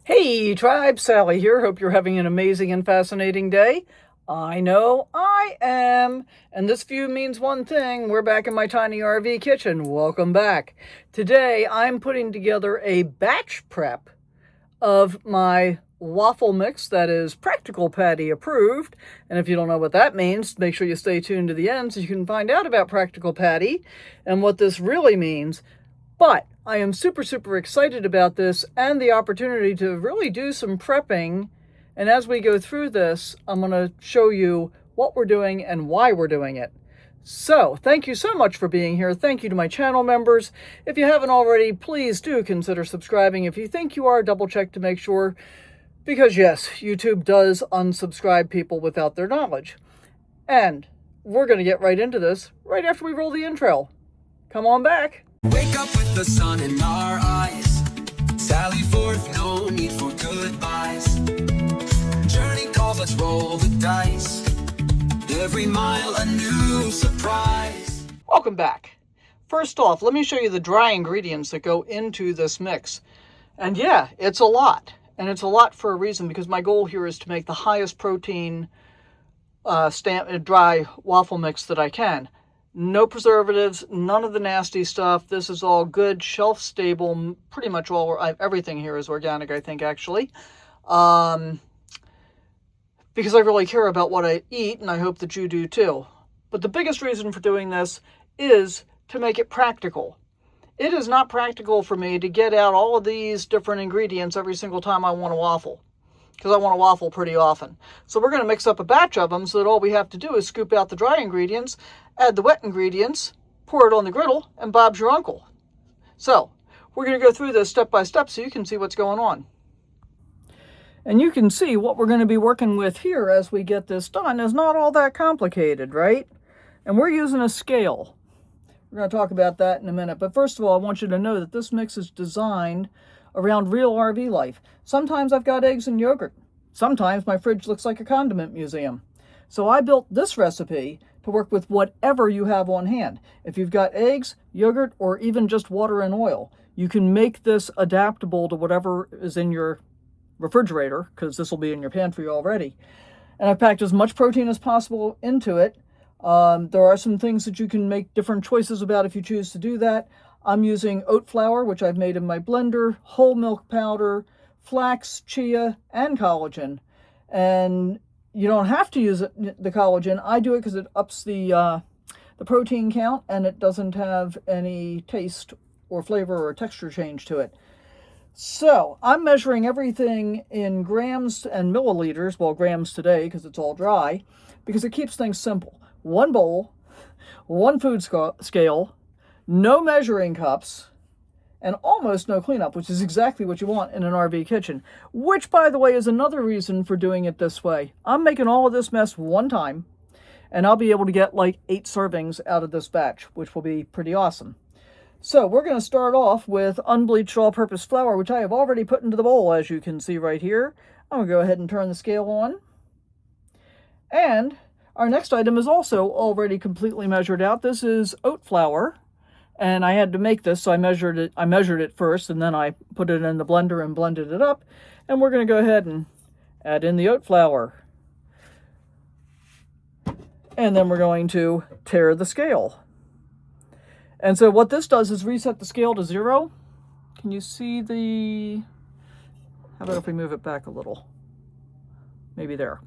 Hey tribe, Sally here. Hope you're having an amazing and fascinating day. I know I am. And this view means one thing. We're back in my tiny RV kitchen. Welcome back. Today I'm putting together a batch prep of my waffle mix that is Practical Patty approved. And if you don't know what that means, make sure you stay tuned to the end so you can find out about Practical Patty and what this really means. But I am super excited about this and the opportunity to really do some prepping. And as we go through this, I'm going to show you what we're doing and why we're doing it. So thank you so much for being here. Thank you to my channel members. If you haven't already, please do consider subscribing. If you think you are, double check to make sure. Because yes, YouTube does unsubscribe people without their knowledge. And we're going to get right into this right after we roll the intro. Come on back. Wake up with the sun in our eyes. Sally forth, no need for goodbyes. Journey calls, let's roll the dice. Every mile a new surprise. Welcome back. First off, let me show you the dry ingredients that go into this mix. And yeah, it's a lot. And it's a lot for a reason, because my goal here is to make the highest protein dry waffle mix that I can. No preservatives, none of the nasty stuff. This is all good, shelf-stable, pretty much everything here is organic, I think, actually. Because I really care about what I eat, and I hope that you do too. But the biggest reason for doing this is to make it practical. It is not practical for me to get out all of these different ingredients every single time I want a waffle, because I want a waffle pretty often. So we're going to mix up a batch of them so that all we have to do is scoop out the dry ingredients, add the wet ingredients, pour it on the griddle, and Bob's your uncle. So we're going to go through this step by step so you can see what's going on. And you can see what we're going to be working with here as we get this done is not all that complicated, right? And we're using a scale. We're going to talk about that in a minute. But first of all, I want you to know that this mix is designed around real RV life. Sometimes I've got eggs and yogurt. Sometimes my fridge looks like a condiment museum. So I built this recipe to work with whatever you have on hand. If you've got eggs, yogurt, or even just water and oil, you can make this adaptable to whatever is in your refrigerator, because this will be in your pantry already. And I've packed as much protein as possible into it. There are some things that you can make different choices about if you choose to do that. I'm using oat flour, which I've made in my blender, whole milk powder, flax, chia, and collagen. And you don't have to use the collagen. I do it because it ups the protein count, and it doesn't have any taste or flavor or texture change to it. So I'm measuring everything in grams and milliliters, well, grams today because it's all dry, because it keeps things simple. One bowl, one food scale, no measuring cups, and almost no cleanup, which is exactly what you want in an RV kitchen. Which, by the way, is another reason for doing it this way. I'm making all of this mess one time, and I'll be able to get like 8 servings out of this batch, which will be pretty awesome. So we're going to start off with unbleached all-purpose flour, which I have already put into the bowl, as you can see right here. I'm going to go ahead and turn the scale on. And our next item is also already completely measured out. This is oat flour. And I had to make this, so I measured it first, and then I put it in the blender and blended it up. And we're going to go ahead and add in the oat flour. And then we're going to tare the scale. And so what this does is reset the scale to 0. Can you see the... How about if we move it back a little? Maybe there.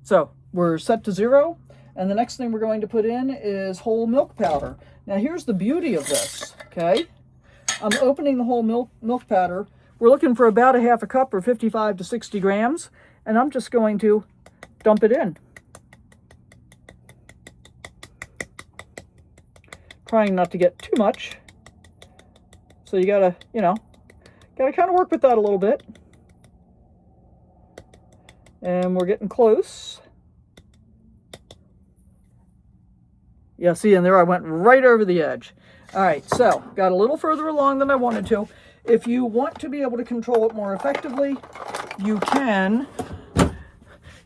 So we're set to 0. And the next thing we're going to put in is whole milk powder. Now here's the beauty of this, okay? I'm opening the whole milk powder. We're looking for about a half a cup, or 55 to 60 grams. And I'm just going to dump it in. Trying not to get too much. So you gotta, gotta kind of work with that a little bit. And we're getting close. Yeah, see, and there I went right over the edge. All right, so got a little further along than I wanted to. If you want to be able to control it more effectively, you can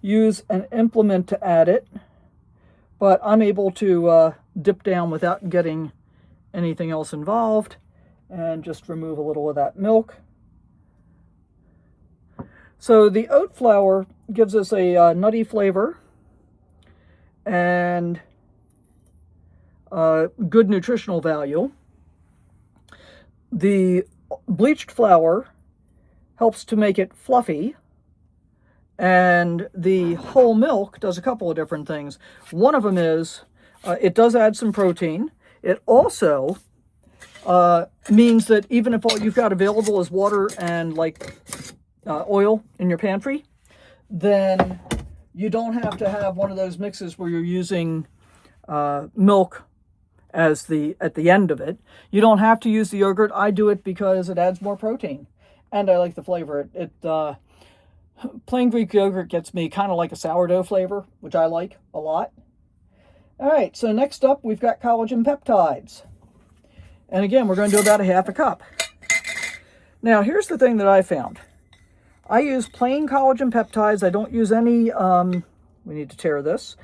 use an implement to add it. But I'm able to dip down without getting anything else involved and just remove a little of that milk. So the oat flour gives us a nutty flavor and good nutritional value. The bleached flour helps to make it fluffy, and the whole milk does a couple of different things. One of them is it does add some protein. It also means that even if all you've got available is water and like oil in your pantry, then you don't have to have one of those mixes where you're using milk as at the end of it. You don't have to use the yogurt. I do it because it adds more protein, and I like the flavor. Plain Greek yogurt gets me kind of like a sourdough flavor, which I like a lot. All right, so next up we've got collagen peptides, and again we're going to do about a half a cup. Now here's the thing that I found. I use plain collagen peptides. I don't use any. We need to tear this.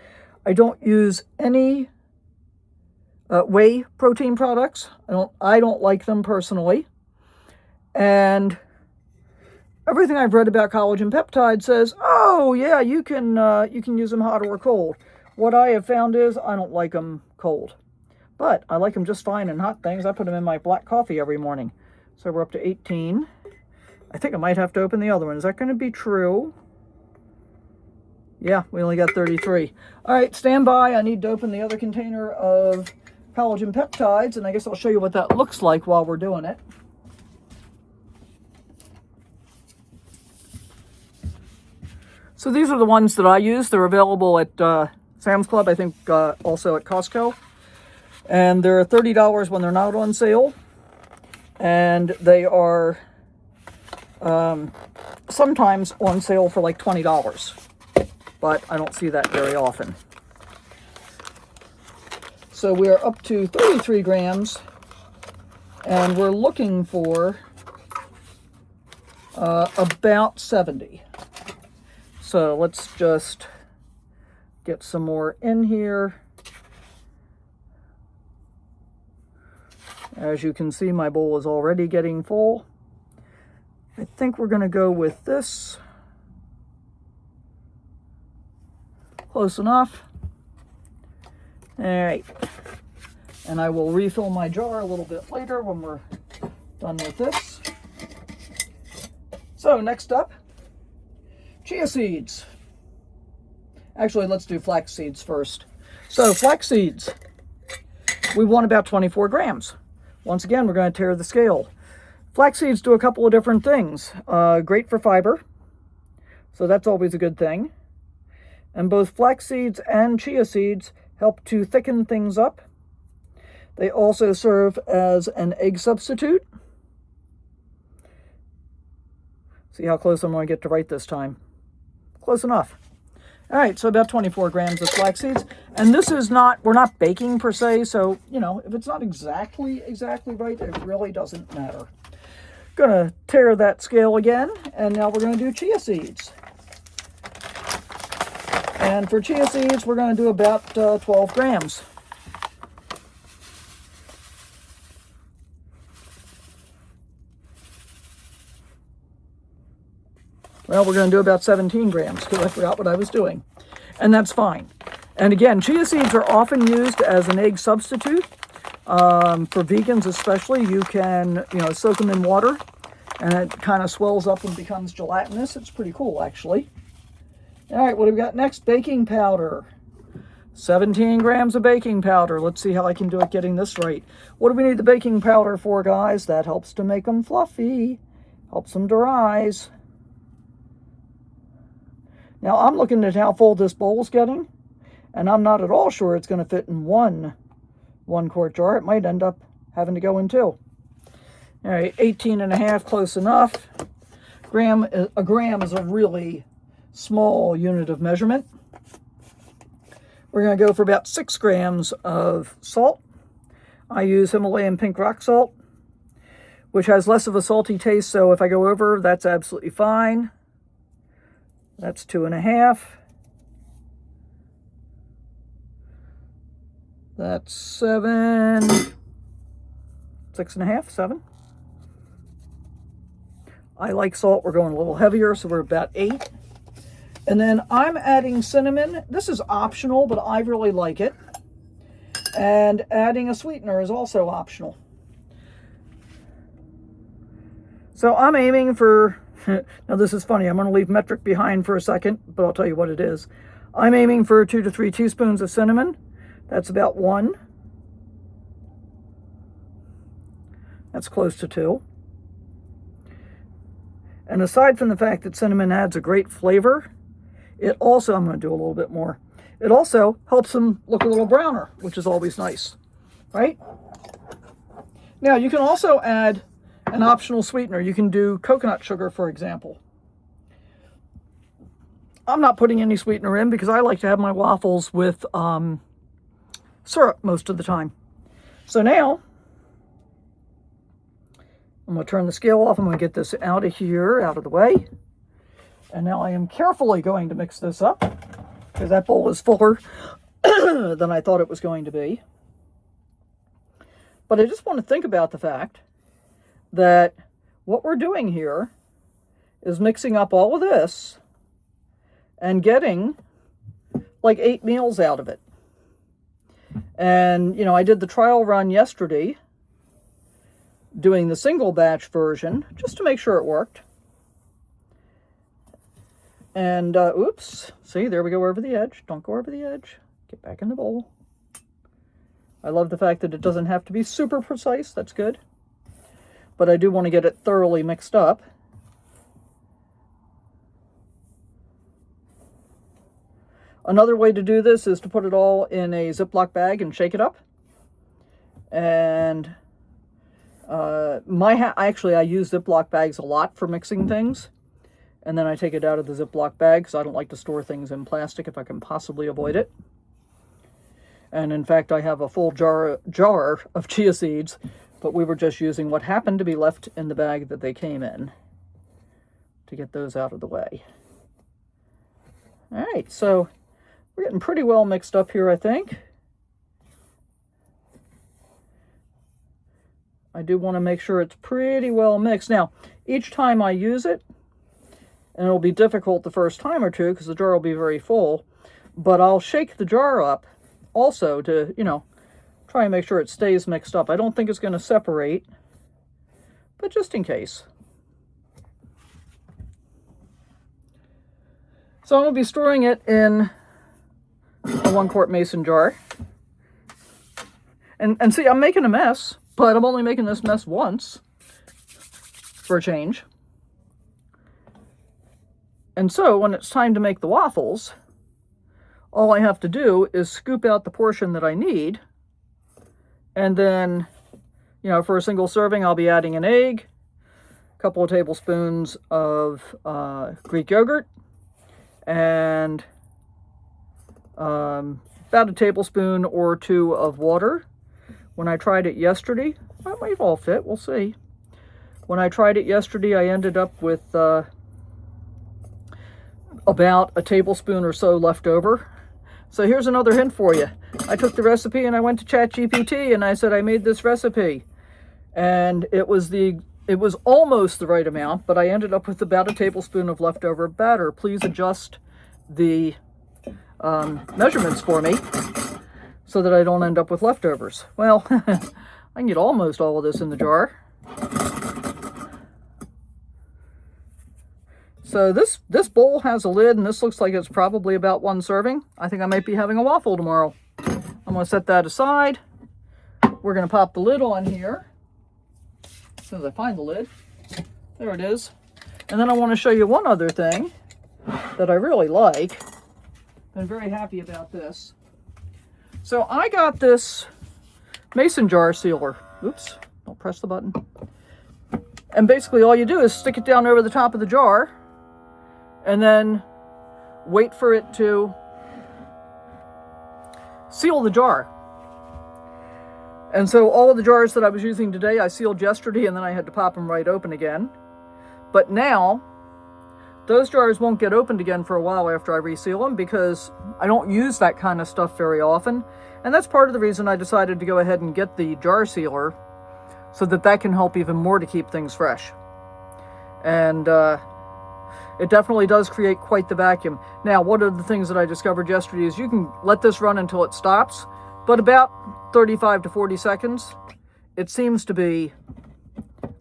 I don't use any whey protein products. I don't like them personally. And everything I've read about collagen peptides says, oh yeah, you can use them hot or cold. What I have found is I don't like them cold, but I like them just fine in hot things. I put them in my black coffee every morning. So we're up to 18. I think I might have to open the other one. Is that going to be true? Yeah, we only got 33. All right, stand by. I need to open the other container of collagen peptides, and I guess I'll show you what that looks like while we're doing it. So these are the ones that I use. They're available at Sam's Club, I think also at Costco. And they're $30 when they're not on sale. And they are sometimes on sale for like $20. But I don't see that very often. So we are up to 33 grams, and we're looking for about 70. So let's just get some more in here. As you can see, my bowl is already getting full. I think we're going to go with this. Close enough. All right. And I will refill my jar a little bit later when we're done with this. So next up, Chia Seeds. Actually, let's do Flax Seeds first. So Flax Seeds, we want about 24 grams. Once again, we're going to tear the scale. Flax Seeds do a couple of different things. Great for fiber, so that's always a good thing. And both Flax Seeds and Chia Seeds help to thicken things up. They also serve as an egg substitute. See how close I'm going to get to right this time. Close enough. All right, so about 24 grams of flax seeds. And this is not, we're not baking per se, so, you know, if it's not exactly right, it really doesn't matter. Gonna tear that scale again, and now we're gonna do chia seeds. And for chia seeds, we're gonna do about 12 grams. Well, we're going to do about 17 grams because I forgot what I was doing. And that's fine. And again, chia seeds are often used as an egg substitute. For vegans especially, you can, soak them in water and it kind of swells up and becomes gelatinous. It's pretty cool, actually. All right, what do we got next? Baking powder. 17 grams of baking powder. Let's see how I can do it getting this right. What do we need the baking powder for, guys? That helps to make them fluffy. Helps them to rise. Now, I'm looking at how full this bowl's getting, and I'm not at all sure it's going to fit in one quart jar. It might end up having to go in two. All right, 18 and a half, close enough. A gram is a really small unit of measurement. We're going to go for about 6 grams of salt. I use Himalayan pink rock salt, which has less of a salty taste, so if I go over, that's absolutely fine. That's 2.5. That's 7. 6.5, 7. I like salt. We're going a little heavier, so we're about 8. And then I'm adding cinnamon. This is optional, but I really like it. And adding a sweetener is also optional. So I'm aiming for, now this is funny, I'm going to leave metric behind for a second, but I'll tell you what it is. I'm aiming for 2 to 3 teaspoons of cinnamon. That's about 1. That's close to 2. And aside from the fact that cinnamon adds a great flavor, it also, I'm going to do a little bit more, it also helps them look a little browner, which is always nice, right? Now, you can also add an optional sweetener. You can do coconut sugar, for example. I'm not putting any sweetener in because I like to have my waffles with syrup most of the time. So now, I'm going to turn the scale off. I'm going to get this out of here, out of the way. And now I am carefully going to mix this up because that bowl is fuller than I thought it was going to be. But I just want to think about the fact that what we're doing here is mixing up all of this and getting like 8 meals out of it. And, you know, I did the trial run yesterday doing the single batch version just to make sure it worked. And, oops, see, there we go over the edge. Don't go over the edge. Get back in the bowl. I love the fact that it doesn't have to be super precise. That's good. But I do want to get it thoroughly mixed up. Another way to do this is to put it all in a Ziploc bag and shake it up. And I use Ziploc bags a lot for mixing things. And then I take it out of the Ziploc bag because I don't like to store things in plastic if I can possibly avoid it. And in fact, I have a full jar of chia seeds, but we were just using what happened to be left in the bag that they came in to get those out of the way. All right, so we're getting pretty well mixed up here, I think. I do want to make sure it's pretty well mixed. Now, each time I use it, and it'll be difficult the first time or two because the jar will be very full, but I'll shake the jar up also to, you know, try and make sure it stays mixed up. I don't think it's going to separate, but just in case. So I'm going to be storing it in a 1-quart mason jar. And see, I'm making a mess, but I'm only making this mess once for a change. And so when it's time to make the waffles, all I have to do is scoop out the portion that I need. And then, you know, for a single serving, I'll be adding an egg, a couple of tablespoons of Greek yogurt, and about a tablespoon or 2 of water. When I tried it yesterday, that might all fit, we'll see. When I tried it yesterday, I ended up with about a tablespoon or so left over. So here's another hint for you. I took the recipe and I went to ChatGPT and I said I made this recipe. And it was almost the right amount, but I ended up with about a tablespoon of leftover batter. Please adjust the measurements for me so that I don't end up with leftovers. Well, I can get almost all of this in the jar. So this bowl has a lid, and this looks like it's probably about 1 serving. I think I might be having a waffle tomorrow. I'm going to set that aside. We're going to pop the lid on here. As soon as I find the lid. There it is. And then I want to show you one other thing that I really like. I'm very happy about this. So I got this mason jar sealer. Oops, don't press the button. And basically all you do is stick it down over the top of the jar and then wait for it to seal the jar. And so all of the jars that I was using today, I sealed yesterday and then I had to pop them right open again. But now, those jars won't get opened again for a while after I reseal them because I don't use that kind of stuff very often. And that's part of the reason I decided to go ahead and get the jar sealer so that that can help even more to keep things fresh. And it definitely does create quite the vacuum. Now, one of the things that I discovered yesterday is you can let this run until it stops, but about 35 to 40 seconds, it seems to be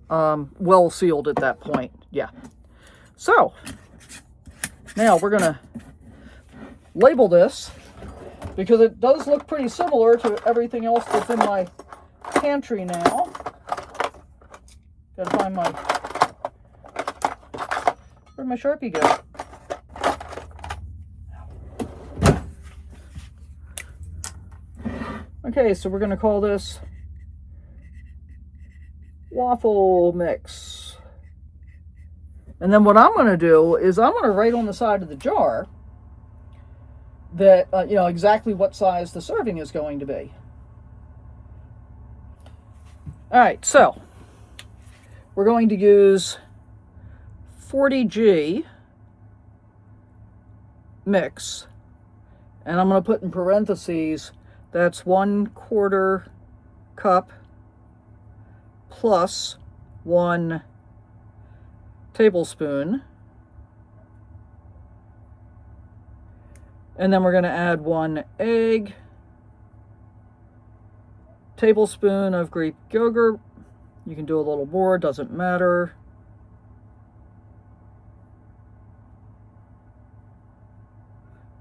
well sealed at that point. Yeah. So, now we're going to label this, because it does look pretty similar to everything else that's in my pantry now. Gotta find my... Where'd my Sharpie go? Okay, so we're going to call this Waffle Mix. And then what I'm going to do is I'm going to write on the side of the jar that, you know, exactly what size the serving is going to be. All right, so we're going to use 40G mix, and I'm going to put in parentheses that's 1/4 cup plus 1 tablespoon, and then we're going to add 1 egg, tablespoon of Greek yogurt. You can do a little more, doesn't matter.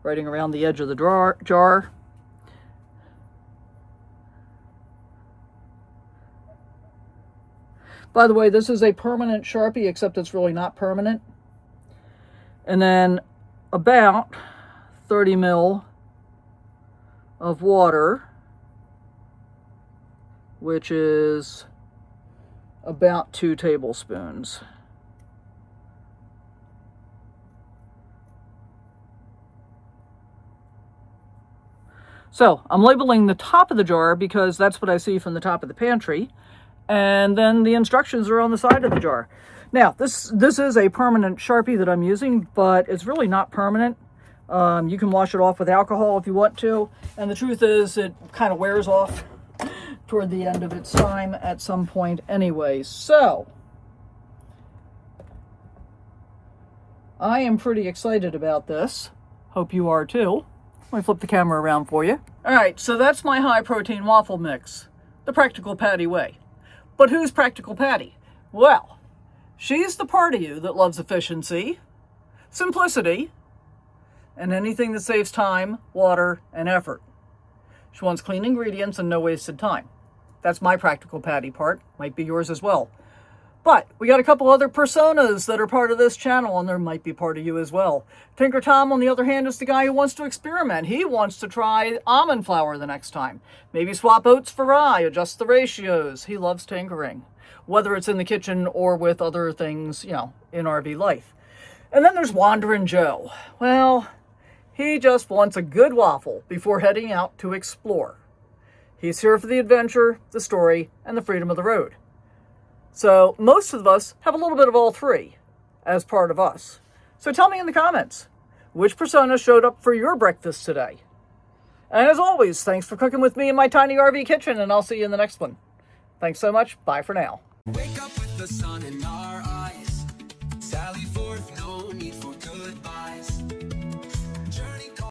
Writing around the edge of the jar. By the way, this is a permanent Sharpie, except it's really not permanent. And then about 30 ml of water, which is about 2 tablespoons. So I'm labeling the top of the jar because that's what I see from the top of the pantry. And then the instructions are on the side of the jar. Now, this is a permanent Sharpie that I'm using, but it's really not permanent. You can wash it off with alcohol if you want to. And the truth is, it kind of wears off toward the end of its time at some point anyway. So, I am pretty excited about this. Hope you are too. Let me flip the camera around for you. All right, so that's my high-protein waffle mix, the Practical Patty way. But who's Practical Patty? Well, she's the part of you that loves efficiency, simplicity, and anything that saves time, water, and effort. She wants clean ingredients and no wasted time. That's my Practical Patty part. Might be yours as well. But we got a couple other personas that are part of this channel, and there might be part of you as well. Tinker Tom, on the other hand, is the guy who wants to experiment. He wants to try almond flour the next time. Maybe swap oats for rye, adjust the ratios. He loves tinkering, whether it's in the kitchen or with other things, you know, in RV life. And then there's Wandering Joe. Well, he just wants a good waffle before heading out to explore. He's here for the adventure, the story, and the freedom of the road. So most of us have a little bit of all three as part of us. So tell me in the comments, which persona showed up for your breakfast today? And as always, thanks for cooking with me in my tiny RV kitchen, and I'll see you in the next one. Thanks so much. Bye for now. Wake up with the sun in our